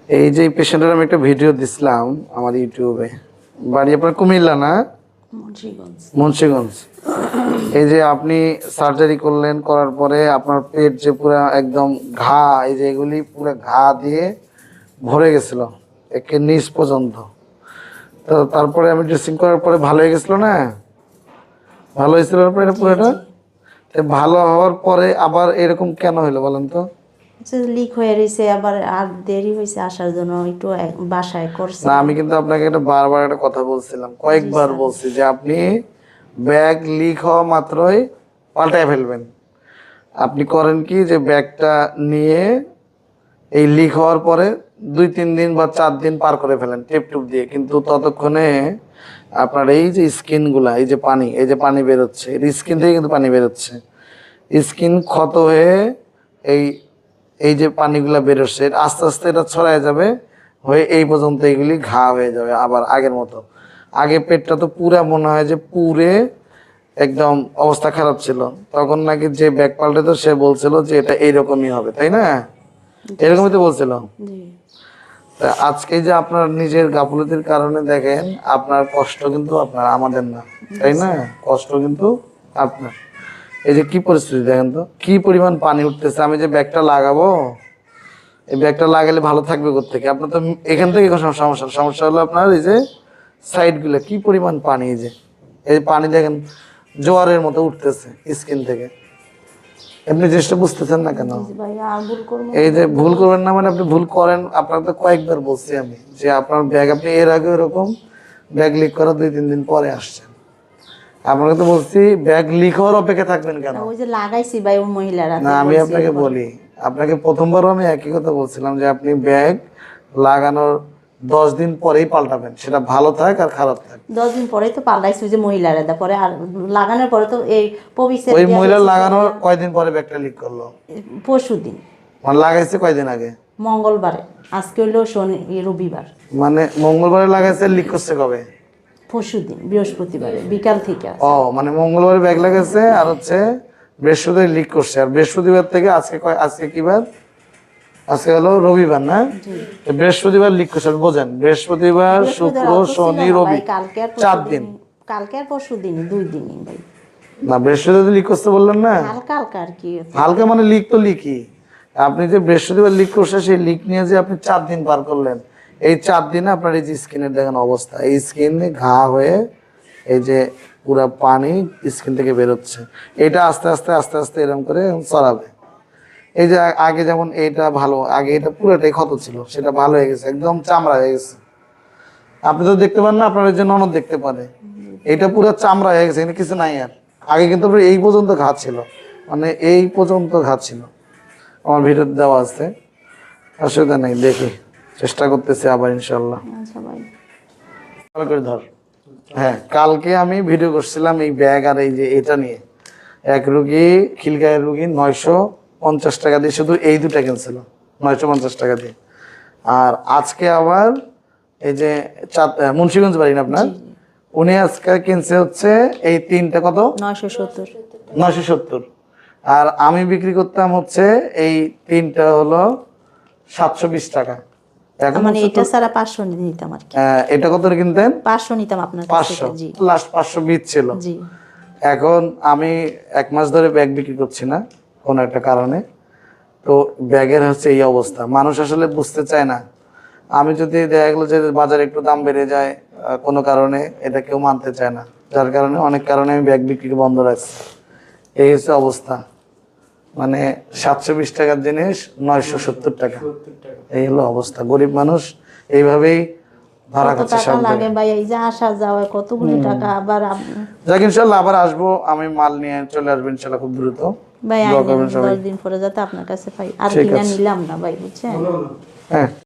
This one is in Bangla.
এই যে পেশেন্টের আমি একটা ভিডিও দিছিলাম আমার ইউটিউবে। বাড়ি আপনার কুমিল্লা না? মুন্সিগঞ্জ। এই যে আপনি সার্জারি করলেন, করার পরে আপনার পেট যে পুরো একদম ঘা, এই যে এগুলি পুরো ঘা দিয়ে ভরে গেছিল একে নিচ পর্যন্ত। তো তারপরে আমি ড্রেসিং করার পরে ভালো হয়ে গেছিল না? ভালো হয়েছিল এটা পুরোটা? ভালো হওয়ার পরে আবার এরকম কেন হলো বলেন তো? লিক হয়ে রয়েছে, আবার আর দেরি হয়েছে আসার জন্য, একটু বাসায় করছে না। আমি কিন্তু আপনাকে একটা বারবার একটা কথা বলছিলাম, কয়েকবার বলছি যে আপনি ব্যাগ লিক হওয়া মাত্রই পাল্টায় ফেলবেন। আপনি করেন কি যে ব্যাগটা নিয়ে এই লিক হওয়ার পরে 2-3 দিন বা 4 দিন পার করে ফেলেন টেপ টুপ দিয়ে, কিন্তু ততক্ষণে আপনার এই যে স্কিনগুলা, এই যে পানি বেরোচ্ছে, এই স্কিন থেকে কিন্তু পানি বেরোচ্ছে, স্কিন ক্ষত হয়ে এই এই যে পানিগুলা বেরোচ্ছে আস্তে আস্তে এটা ছড়ায় যাবে, হয়ে এই পর্যন্ত এইগুলি ঘা হয়ে যাবে আবার আগের মতো। আগে পেটটা তো পুরা মনে হয় যে পুরে একদম অবস্থা খারাপ ছিল, তখন নাকি যে ব্যাগ পাল্টে তো সে বলছিল যে এটা এইরকমই হবে, তাই না? এরকমই তো বলছিল। আজকে যে আপনার নিজের গাফলতির কারণে দেখেন আপনার কষ্ট কিন্তু আপনার, আমাদের না, তাই না? কষ্ট কিন্তু আপনার। এই যে কি পরিস্থিতি দেখেন তো, কি পরিমাণ পানি উঠতেছে। আমি যে ব্যাগটা লাগাবো, এই ব্যাগটা লাগালে ভালো থাকবে কোত্থেকে? আপনার তো এখান থেকে সমস্যা হলো আপনার এই যে সাইডগুলো কি পরিমাণ পানি, এই পানি দেখেন জোয়ারের মতো উঠতেছে স্কিন থেকে। আপনি জিনিসটা বুঝতেছেন না কেন? এই যে ভুল করবেন না মানে আপনি ভুল করেন। আপনাকে তো কয়েকবার বলছি আমি যে আপনার ব্যাগ, আপনি এর আগে এরকম ব্যাগ লিক করার 2-3 দিন পরে আসছেন। আপনাকে তো বলছি ব্যাগ লিক হওয়ার অপেক্ষা থাকবেন কেন? ওই যে লাগাইছি ভাই ওই মহিলারা। না, আমি আপনাকে বলি, আপনাকে প্রথমবারও আমি একই কথা বলছিলাম যে আপনি ব্যাগ লাগানোর 10 দিন পরেই পাল্টাবেন, সেটা ভালো থাক আর খারাপ থাক। 10 দিন পরেই তো পাল্টাইছি ওই যে মহিলারা, পরে আর লাগানোর পরে তো এই পবিত্র ওই মহিলা লাগানোর কয়দিন পরে ব্যাগটা লিক করলো? পরশুদিন। মানে লাগাইছে কয়দিন আগে? মঙ্গলবারে। আজকে হইলো রবিবার। মানে মঙ্গলবারে লাগাইছে, লিক করছে কবে? পরশুদিন বৃহস্পতিবারে বিকাল থেকে। ও মানে মঙ্গলবারে ব্যাগ লাগাইছে আর হচ্ছে বৃহস্পতিবার লিক করছে, আর বৃহস্পতিবার থেকে আজকে কি বার? আজকে হলো রবিবার না? বৃহস্পতিবার লিক করছে, বোঝেন? বৃহস্পতিবার, শুক্র, শনি, রবি, 4 দিন। কালকে আর পরশুদিন 2 দিনই ভাই। না, বৃহস্পতিবার লিক করতে বললেন না? হালকা হালকা আর কি। হালকা মানে লিক তো লিকই। আপনি যে বৃহস্পতিবার লিক করছে, সেই লিক নিয়ে যে আপনি 4 দিন পার করলেন, এই 4 দিনে আপনার এই যে স্কিনের দেখেন অবস্থা, এই স্কিনে ঘা হয়ে এই যে পুরা পানি স্কিন থেকে বেরোচ্ছে। এটা আস্তে আস্তে আস্তে আস্তে এরকম করে ছড়াবে। এই যে আগে যেমন এটা ভালো, আগে এটা পুরোটাই ক্ষত ছিল, সেটা ভালো হয়ে গেছে, একদম চামড়া হয়ে গেছে। আপনি তো দেখতে পান না, আপনার এই যে ননদ দেখতে পারে, এটা পুরো চামড়া হয়ে গেছে, এখানে কিছু নাই আর। আগে কিন্তু এই পর্যন্ত ঘা ছিল, মানে এই পর্যন্ত ঘা ছিল। আমার ভিডিও দেওয়া আছে, অসুবিধা নেই, দেখি চেষ্টা করতেছি আবার ইনশাল্লাহ। ভালো করে ধর। হ্যাঁ, কালকে আমি ভিডিও করছিলাম এই ব্যাগ আর এই যে এটা নিয়ে। এক রুগী, খিলগাঁয়ের রুগী, 950 টাকা দিয়ে শুধু এই দুটা কিনছিল, 950 টাকা দিয়ে। আর আজকে আবার এই যে মুন্সিগঞ্জ বাড়ি না আপনার, উনি আজকে কিনছে হচ্ছে এই তিনটা কত? 970। আর আমি বিক্রি করতাম হচ্ছে এই তিনটা হলো 720 টাকা। এখন মানে এটা সারা 500 নিতাম আর কি। এটা কত কিনতেন? 500 নিতাম আপনার কাছে। 500, লাস্ট 520 ছিল। জি। এখন আমি 1 মাস ধরে ব্যাগ বিক্রি করছি না কোনো একটা কারণে। তো ব্যাগের হচ্ছে এই অবস্থা, মানুষ আসলে বুঝতে চায় না। আমি যদি দেখা গেলো যে বাজারে একটু দাম বেড়ে যায় কোনো কারণে, এটা কেউ মানতে চায় না, যার কারণে অনেক কারণে আমি ব্যাগ বিক্রি বন্ধ রাখছি। এই হচ্ছে অবস্থা, মানে 720 টাকার জিনিস 970 টাকা, এই হলো অবস্থা। গরিব মানুষ এইভাবেই ভাড়া খাচ্ছে সব লাগে ভাই, এই যে আসা যাওয়া কতগুলো টাকা। আবার যাক ইনশাআল্লাহ আবার আসবো, আমি মাল নিয়ে চলে আসবো ইনশাআল্লাহ খুব দ্রুত ভাই। 10 দিন পরে যাতে আপনার কাছে পাই, আর কিনা নিলাম না ভাই, বুঝছেন? হ্যাঁ।